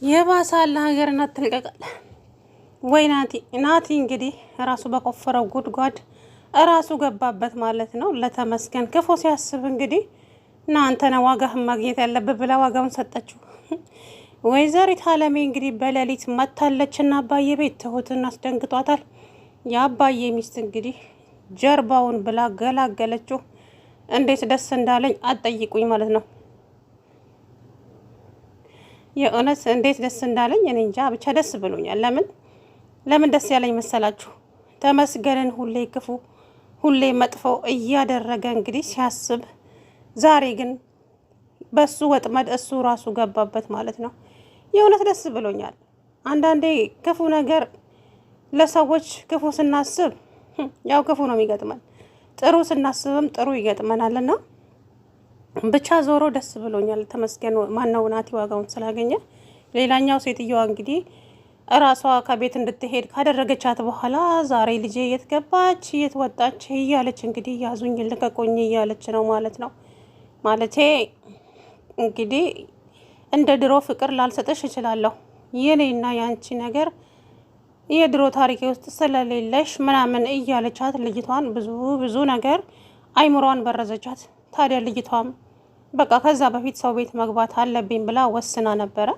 የባሳል ሀገርን አትልቀቃል ወይ ናቲ እንግዲህ ራሱ በቆፈረው ጉድጓድ ራሱ ገባበት ማለት ነው። ለተመስገን ክፉ ሲያስብ እንግዲህ እናንተ ነው ዋጋህን ማግኘት ያለብህ ብላ ዋጋውን ሰጠችው። ወይዘሪት አለሜ እንግዲህ በሌሊት መታለችና አባዬ ቤት ትሁትን አስደንግጧታል። የአባዬ ሚስት እንግዲህ ጀርባውን ብላ ገላገለችው። እንዴት ደስ እንዳለኝ አትጠይቁኝ ማለት ነው። የእውነት እንዴት ደስ እንዳለኝ እኔ እንጃ፣ ብቻ ደስ ብሎኛል። ለምን ደስ ያለኝ መሰላችሁ? ተመስገንን ሁሌ ክፉ ሁሌ መጥፎ እያደረገ እንግዲህ ሲያስብ፣ ዛሬ ግን በሱ ወጥመድ እሱ ራሱ ገባበት ማለት ነው። የእውነት ደስ ብሎኛል። አንዳንዴ ክፉ ነገር ለሰዎች ክፉ ስናስብ ያው ክፉ ነው የሚገጥመን፣ ጥሩ ስናስብም ጥሩ ይገጥመናልና ብቻ ዞሮ ደስ ብሎኛል። ተመስገን ማነው ናቲ ዋጋውን ስላገኘ። ሌላኛው ሴትዮዋ እንግዲህ እራሷ ከቤት እንድትሄድ ካደረገቻት በኋላ ዛሬ ልጄ የት ገባች የት ወጣች እያለች እንግዲህ ያዙኝ ልቀቁኝ እያለች ነው ማለት ነው። ማለቴ እንግዲህ እንደ ድሮ ፍቅር ላልሰጥሽ እችላለሁ፣ የኔና ያንቺ ነገር የድሮ ታሪኬ ውስጥ ስለሌለሽ ምናምን እያለቻት ልጅቷን ብዙ ነገር አይምሯን በረዘቻት። ታዲያ ልጅቷም በቃ ከዛ በፊት ሰው ቤት መግባት አለብኝ ብላ ወስና ነበረ።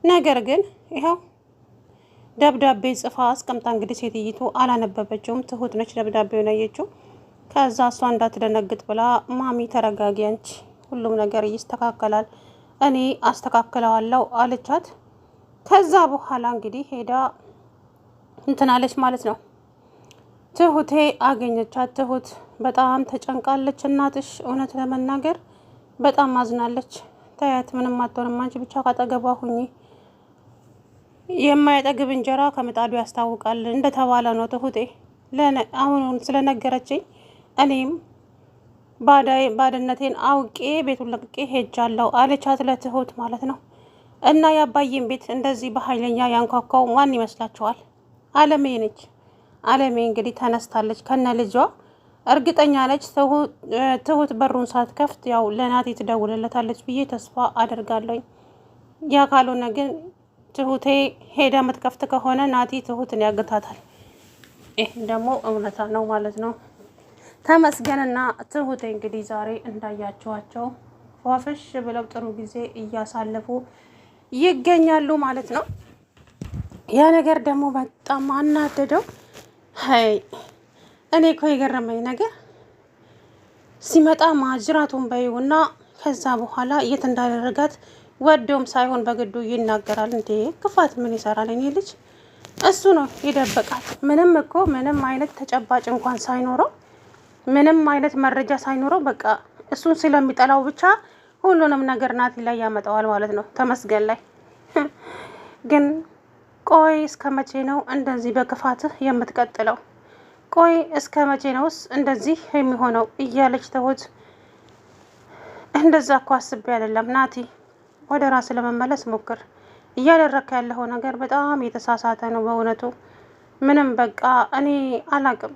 ነገር ግን ይኸው ደብዳቤ ጽፋ አስቀምጣ እንግዲህ ሴትይቱ አላነበበችውም። ትሁት ነች ደብዳቤውን ያየችው። ከዛ እሷ እንዳትደነግጥ ብላ ማሚ ተረጋጊ አንቺ፣ ሁሉም ነገር ይስተካከላል፣ እኔ አስተካክለዋለሁ አለቻት። ከዛ በኋላ እንግዲህ ሄዳ እንትናለች ማለት ነው። ትሁቴ አገኘቻት። ትሁት በጣም ተጨንቃለች። እናትሽ እውነት ለመናገር በጣም አዝናለች። ታያት ምንም አትሆንም፣ አንቺ ብቻ ካጠገቧ ሁኚ፣ የማይጠግብ እንጀራ ከምጣዱ ያስታውቃል እንደተባለ ነው። ትሁቴ አሁን ስለነገረችኝ እኔም ባድነቴን አውቄ ቤቱን ለቅቄ ሄጃለሁ አለቻት ለትሁት ማለት ነው። እና የአባዬን ቤት እንደዚህ በኃይለኛ ያንኳኳው ማን ይመስላችኋል? አለሜ ነች። አለሜ እንግዲህ ተነስታለች ከነ ልጇ። እርግጠኛ ነች ትሁት በሩን ሳትከፍት ያው ለናቲ ትደውልለታለች ብዬ ተስፋ አደርጋለሁ። ያ ካልሆነ ግን ትሁቴ ሄዳ የምትከፍት ከሆነ ናቲ ትሁትን ያግታታል። ይህ ደግሞ እውነታ ነው ማለት ነው። ተመስገንና ትሁቴ እንግዲህ ዛሬ እንዳያቸዋቸው ፏፈሽ ብለው ጥሩ ጊዜ እያሳለፉ ይገኛሉ ማለት ነው። ያ ነገር ደግሞ በጣም አናደደው። እኔ እኮ የገረመኝ ነገር ሲመጣ ማጅራቱን በይውና ከዛ በኋላ የት እንዳደረጋት ወዶም ሳይሆን በግዱ ይናገራል። እንዴ ክፋት ምን ይሰራል? እኔ ልጅ እሱ ነው የደበቃት። ምንም አይነት ተጨባጭ እንኳን ሳይኖረው፣ ምንም አይነት መረጃ ሳይኖረው በቃ እሱን ስለሚጠላው ብቻ ሁሉንም ነገር ናቲ ላይ ያመጣዋል ማለት ነው፣ ተመስገን ላይ። ግን ቆይ እስከ መቼ ነው እንደዚህ በክፋትህ የምትቀጥለው? ቆይ እስከ መቼ ነውስ እንደዚህ የሚሆነው? እያለች ትሁት እንደዛ እኮ አስቤ አይደለም ናቲ፣ ወደ ራስ ለመመለስ ሞክር። እያደረክ ያለው ነገር በጣም የተሳሳተ ነው በእውነቱ። ምንም በቃ እኔ አላቅም፣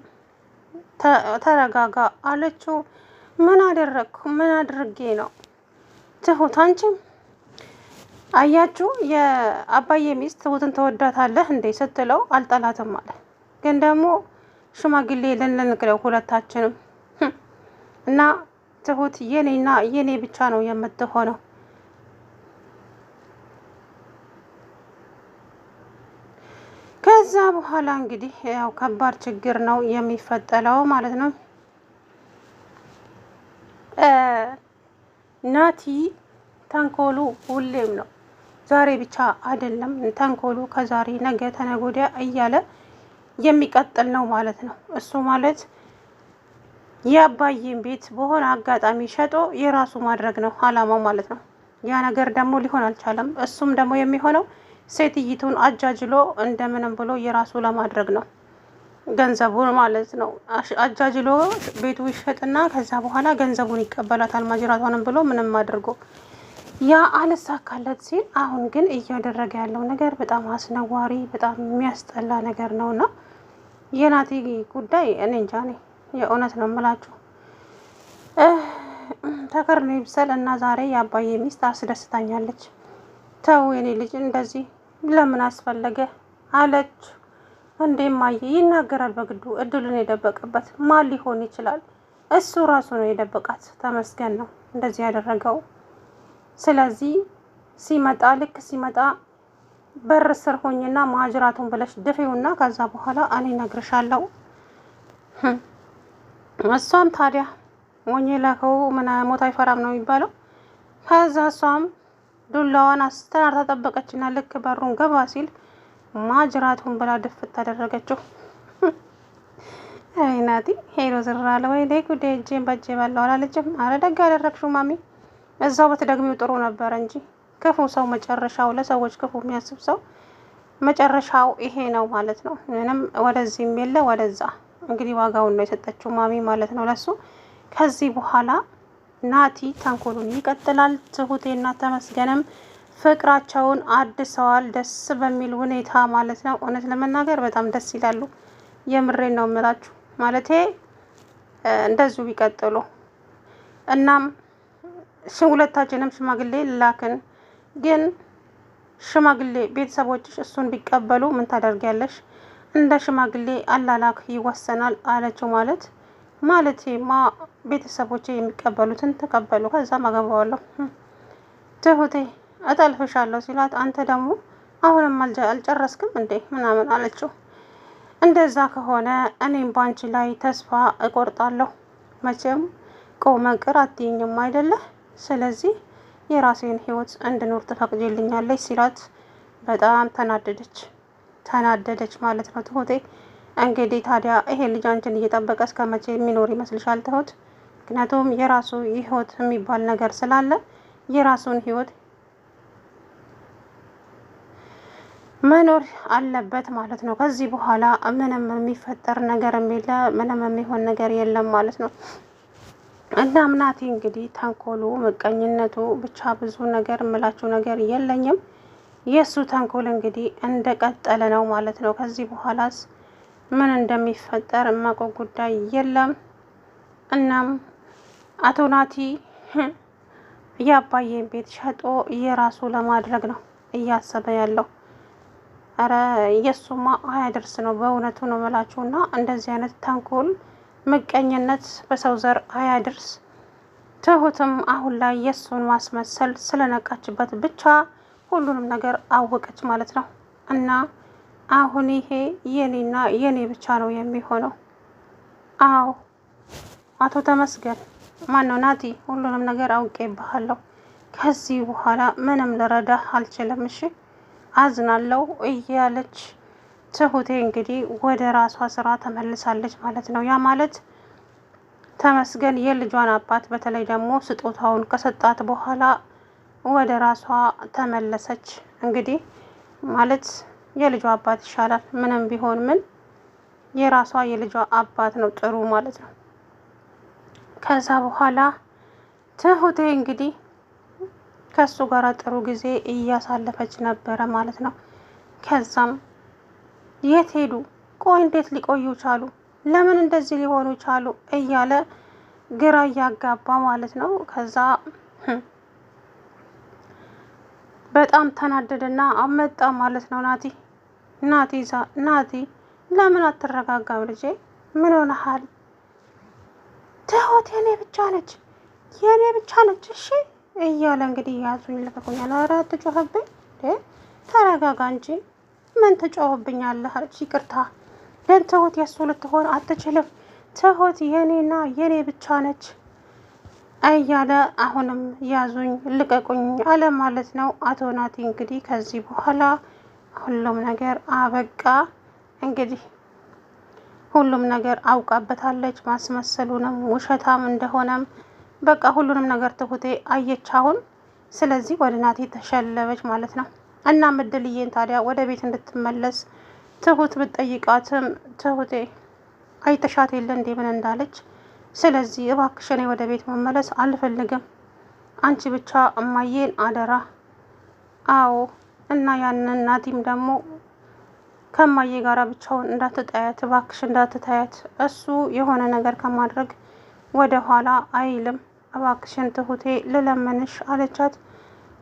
ተረጋጋ አለችው። ምን አደረግኩ? ምን አድርጌ ነው? ትሁት አንቺም አያችሁ የአባዬ ሚስት ትሁትን ተወዳታለህ እንዴ ስትለው አልጠላትም አለ። ግን ደግሞ ሽማግሌ ልንልክለው ሁለታችንም እና ትሁት የኔና የኔ ብቻ ነው የምትሆነው። ከዛ በኋላ እንግዲህ ያው ከባድ ችግር ነው የሚፈጠረው ማለት ነው። ናቲ ተንኮሉ ሁሌም ነው፣ ዛሬ ብቻ አይደለም። ተንኮሉ ከዛሬ ነገ ተነገ ወዲያ እያለ የሚቀጥል ነው ማለት ነው። እሱ ማለት የአባዬን ቤት በሆነ አጋጣሚ ሸጦ የራሱ ማድረግ ነው አላማው ማለት ነው። ያ ነገር ደግሞ ሊሆን አልቻለም። እሱም ደግሞ የሚሆነው ሴትይቱን አጃጅሎ እንደምንም ብሎ የራሱ ለማድረግ ነው፣ ገንዘቡን ማለት ነው። አጃጅሎ ቤቱ ይሸጥና ከዛ በኋላ ገንዘቡን ይቀበላታል፣ ማጅራቷንም ብሎ ምንም አድርጎ። ያ አልሳካለት ሲል አሁን ግን እያደረገ ያለው ነገር በጣም አስነዋሪ፣ በጣም የሚያስጠላ ነገር ነውና የናቲ ጉዳይ እኔ እንጃ፣ እኔ የእውነት ነው የምላችሁ። ተከርኖ ይብሰል እና ዛሬ የአባዬ ሚስት አስደስታኛለች። ተው የኔ ልጅ እንደዚህ ለምን አስፈለገ አለች። እንዴ እማዬ ይናገራል በግዱ እድሉን የደበቀበት ማን ሊሆን ይችላል? እሱ ራሱ ነው የደበቃት። ተመስገን ነው እንደዚህ ያደረገው። ስለዚህ ሲመጣ ልክ ሲመጣ በር ስር ሆኝና ማጅራቱን ብለሽ ድፌውና ከዛ በኋላ እኔ እነግርሻለሁ። እሷም ታዲያ ሞኝ ላከው ምን ሞት አይፈራም ነው የሚባለው። ከዛ እሷም ዱላዋን አስተናር ተጠበቀችና ልክ በሩን ገባ ሲል ማጅራቱን ብላ ድፍት ታደረገችው። አይ ናቲ ሄሮ ዝራለ ወይ ጉዴ እጄን በእጄ በላው አላለችም። አረ ደግ ያደረግሽው ማሚ፣ እዛው በተደግሚው ጥሩ ነበር እንጂ ክፉ ሰው መጨረሻው፣ ለሰዎች ክፉ የሚያስብ ሰው መጨረሻው ይሄ ነው ማለት ነው። ምንም ወደዚህም የለ ወደዛ። እንግዲህ ዋጋውን ነው የሰጠችው ማሚ ማለት ነው ለሱ። ከዚህ በኋላ ናቲ ተንኮሉን ይቀጥላል። ትሁቴና ተመስገንም ፍቅራቸውን አድሰዋል ደስ በሚል ሁኔታ ማለት ነው። እውነት ለመናገር በጣም ደስ ይላሉ። የምሬን ነው የምላችሁ ማለቴ እንደዚሁ ቢቀጥሉ። እናም ሁለታችንም ሽማግሌ ላክን፣ ግን ሽማግሌ ቤተሰቦችሽ እሱን ቢቀበሉ ምን ታደርጊያለሽ? እንደ ሽማግሌ አላላክ ይወሰናል አለችው። ማለቴማ ቤተሰቦቼ የሚቀበሉትን ተቀበሉ፣ ከዛም አገባዋለሁ። ትሁቴ እጠልፍሻለሁ ሲላት አንተ ደግሞ አሁንም አልጨረስክም እንዴ ምናምን አለችው። እንደዛ ከሆነ እኔም ባንቺ ላይ ተስፋ እቆርጣለሁ። መቼም ቆመ ቅር አትይኝም አይደለ? ስለዚህ የራሴን ህይወት እንድኖር ትፈቅጂልኛለች ሲላት በጣም ተናደደች ማለት ነው ትሁቴ። እንግዲህ ታዲያ ይሄ ልጅ አንቺን እየጠበቀ እስከ መቼ የሚኖር ይመስልሻል ትሁት? ምክንያቱም የራሱ ህይወት የሚባል ነገር ስላለ የራሱን ህይወት መኖር አለበት ማለት ነው። ከዚህ በኋላ ምንም የሚፈጠር ነገር የለ፣ ምንም የሚሆን ነገር የለም ማለት ነው። እናም ናቲ እንግዲህ ተንኮሉ፣ ምቀኝነቱ ብቻ ብዙ ነገር እምላችሁ ነገር የለኝም። የእሱ ተንኮል እንግዲህ እንደቀጠለ ነው ማለት ነው። ከዚህ በኋላስ ምን እንደሚፈጠር የማውቀው ጉዳይ የለም። እናም አቶ ናቲ የአባዬን ቤት ሸጦ የራሱ ለማድረግ ነው እያሰበ ያለው። አረ የሱማ አያደርስ ነው በእውነቱ ነው መላችሁና፣ እንደዚህ አይነት ተንኮል ምቀኝነት በሰው ዘር አያደርስ። ትሁትም አሁን ላይ የሱን ማስመሰል ስለነቃችበት ብቻ ሁሉንም ነገር አወቀች ማለት ነው። እና አሁን ይሄ የኔና የኔ ብቻ ነው የሚሆነው። አዎ አቶ ተመስገን ማነው ናቲ፣ ሁሉንም ነገር አውቄብሃለሁ። ከዚህ በኋላ ምንም ልረዳህ አልችልም። እሺ አዝናለሁ እያለች ትሁቴ እንግዲህ ወደ ራሷ ስራ ተመልሳለች ማለት ነው። ያ ማለት ተመስገን የልጇን አባት በተለይ ደግሞ ስጦታውን ከሰጣት በኋላ ወደ ራሷ ተመለሰች። እንግዲህ ማለት የልጇ አባት ይሻላል ምንም ቢሆን ምን፣ የራሷ የልጇ አባት ነው ጥሩ ማለት ነው። ከዛ በኋላ ትሁቴ እንግዲህ ከሱ ጋር ጥሩ ጊዜ እያሳለፈች ነበረ ማለት ነው። ከዛም የት ሄዱ? ቆይ እንዴት ሊቆዩ ቻሉ? ለምን እንደዚህ ሊሆኑ ቻሉ? እያለ ግራ እያጋባ ማለት ነው። ከዛ በጣም ተናደደና አመጣ ማለት ነው። ናቲ ለምን አትረጋጋም ልጄ? ምን ሆነሃል? ትሁት የኔ ብቻ ነች እሺ እያለ እንግዲህ ያዙኝ ልቀቁኛል። ኧረ አትጮህብኝ፣ ተረጋጋ እንጂ ምን ትጮህብኛለህ? ይቅርታ ግን ትሁት የሱ ልትሆን አትችልም። ትሁት የኔና የኔ ብቻ ነች እያለ አሁንም ያዙኝ ልቀቁኝ አለ ማለት ነው አቶ ናቲ። እንግዲህ ከዚህ በኋላ ሁሉም ነገር አበቃ። እንግዲህ ሁሉም ነገር አውቃበታለች፣ ማስመሰሉንም ውሸታም እንደሆነም በቃ ሁሉንም ነገር ትሁቴ አየች አሁን። ስለዚህ ወደ ናቲ ተሸለበች ማለት ነው። እና ምድልዬን ታዲያ ወደ ቤት እንድትመለስ ትሁት ብትጠይቃትም ትሁቴ አይተሻት የለ እንዴ ምን እንዳለች? ስለዚህ እባክሽ እኔ ወደ ቤት መመለስ አልፈልግም፣ አንቺ ብቻ እማዬን አደራ። አዎ እና ያንን ናቲም ደግሞ ከማዬ ጋራ ብቻውን እንዳትጣያት እባክሽ እንዳትታያት፣ እሱ የሆነ ነገር ከማድረግ ወደ ኋላ አይልም። እባክሽን ትሁቴ ልለምንሽ አለቻት።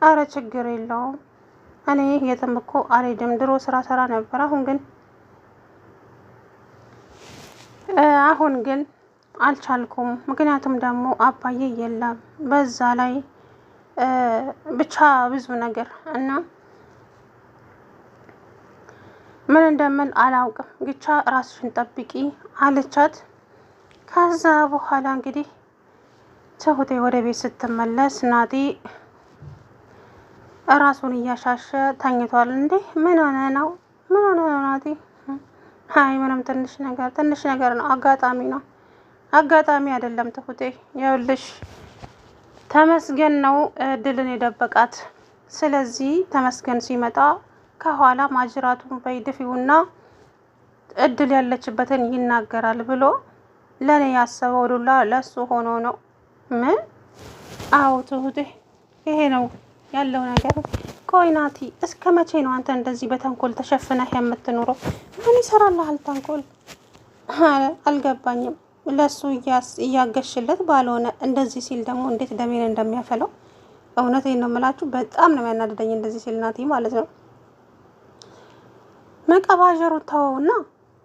አረ ችግር የለውም እኔ የትም እኮ አልሄድም። ድሮ ስራ ሰራ ነበር። አሁን ግን አልቻልኩም። ምክንያቱም ደግሞ አባዬ የለም። በዛ ላይ ብቻ ብዙ ነገር እና ምን እንደምን አላውቅም። ብቻ ራስሽን ጠብቂ አለቻት። ከዛ በኋላ እንግዲህ ትሁቴ ወደ ቤት ስትመለስ ናቲ ራሱን እያሻሸ ተኝቷል። እንዴ ምን ሆነ ነው? ምን ሆነ ነው ናቲ? አይ ምንም ትንሽ ነገር ነው። አጋጣሚ ነው። አጋጣሚ አይደለም ትሁቴ፣ ይኸውልሽ ተመስገን ነው እድልን የደበቃት። ስለዚህ ተመስገን ሲመጣ ከኋላ ማጅራቱን በይድፊውና እድል ያለችበትን ይናገራል ብሎ ለኔ ያሰበው ዱላ ለሱ ሆኖ ነው። ምን? አዎ ትሁቴ፣ ይሄ ነው ያለው ነገር። ቆይ ናቲ፣ እስከ መቼ ነው አንተ እንደዚህ በተንኮል ተሸፍነህ የምትኖረው? ምን ይሰራልሃል ተንኮል? አልገባኝም። ለሱ እያገሽለት ባልሆነ እንደዚህ ሲል ደግሞ እንዴት ደሜን እንደሚያፈለው እውነቴን ነው የምላችሁ። በጣም ነው የሚያናድደኝ እንደዚህ ሲል ናቲ ማለት ነው። መቀባጀሩን ተወውና፣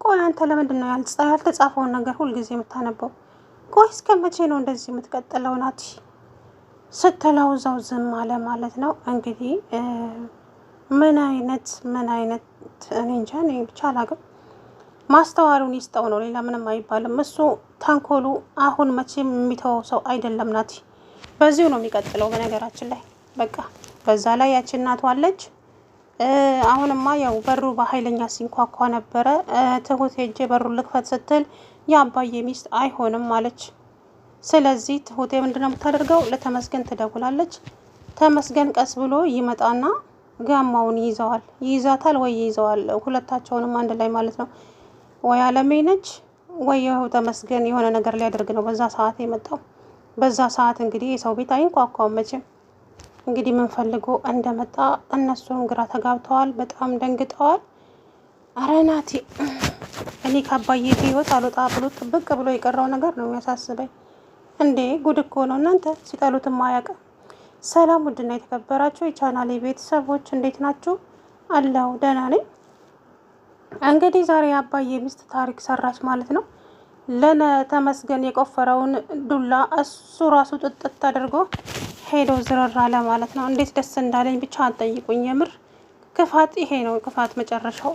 ቆይ አንተ ለምንድን ነው ያልተጻፈውን ነገር ሁልጊዜ የምታነበው? ቆይ እስከ መቼ ነው እንደዚህ የምትቀጥለው ናቲ ስትለው እዛው ዝም አለ ማለት ነው። እንግዲህ ምን አይነት እኔ እንጃ፣ እኔ ብቻ አላውቅም። ማስተዋሉን ይስጠው ነው፣ ሌላ ምንም አይባልም። እሱ ተንኮሉ አሁን መቼም የሚተወው ሰው አይደለም ናቲ። በዚሁ ነው የሚቀጥለው በነገራችን ላይ በቃ። በዛ ላይ ያቺ እናቱ አለች። አሁንማ ያው በሩ በኃይለኛ ሲንኳኳ ነበረ። ትሁት ሄጄ በሩን ልክፈት ስትል የአባዬ ሚስት አይሆንም አለች። ስለዚህ ትሁቴ ምንድነው የምታደርገው? ለተመስገን ትደውላለች። ተመስገን ቀስ ብሎ ይመጣና ጋማውን ይይዛታል ወይ ይይዘዋል። ሁለታቸውንም አንድ ላይ ማለት ነው። ወይ አለሜ ነች ወይ ተመስገን የሆነ ነገር ሊያደርግ ነው በዛ ሰዓት የመጣው። በዛ ሰዓት እንግዲህ የሰው ቤት አይንኳኳም መቼም። እንግዲህ ምን ፈልጎ እንደመጣ እነሱም ግራ ተጋብተዋል፣ በጣም ደንግጠዋል። አረ ናቲ፣ እኔ ከአባዬ ህይወት አልወጣ ብሎ ጥብቅ ብሎ የቀረው ነገር ነው የሚያሳስበኝ። እንዴ ጉድ እኮ ነው እናንተ፣ ሲጠሉትም አያውቅም። ሰላም ውድና የተከበራችሁ የቻናሌ ቤተሰቦች እንዴት ናችሁ? አለው ደህና ነኝ። እንግዲህ ዛሬ አባዬ ሚስት ታሪክ ሰራች ማለት ነው። ለተመስገን የቆፈረውን ዱላ እሱ ራሱ ጥጥት አድርጎ ሄዶ ዝረራ አለ ማለት ነው። እንዴት ደስ እንዳለኝ ብቻ አልጠይቁኝ። የምር ክፋት ይሄ ነው ክፋት መጨረሻው።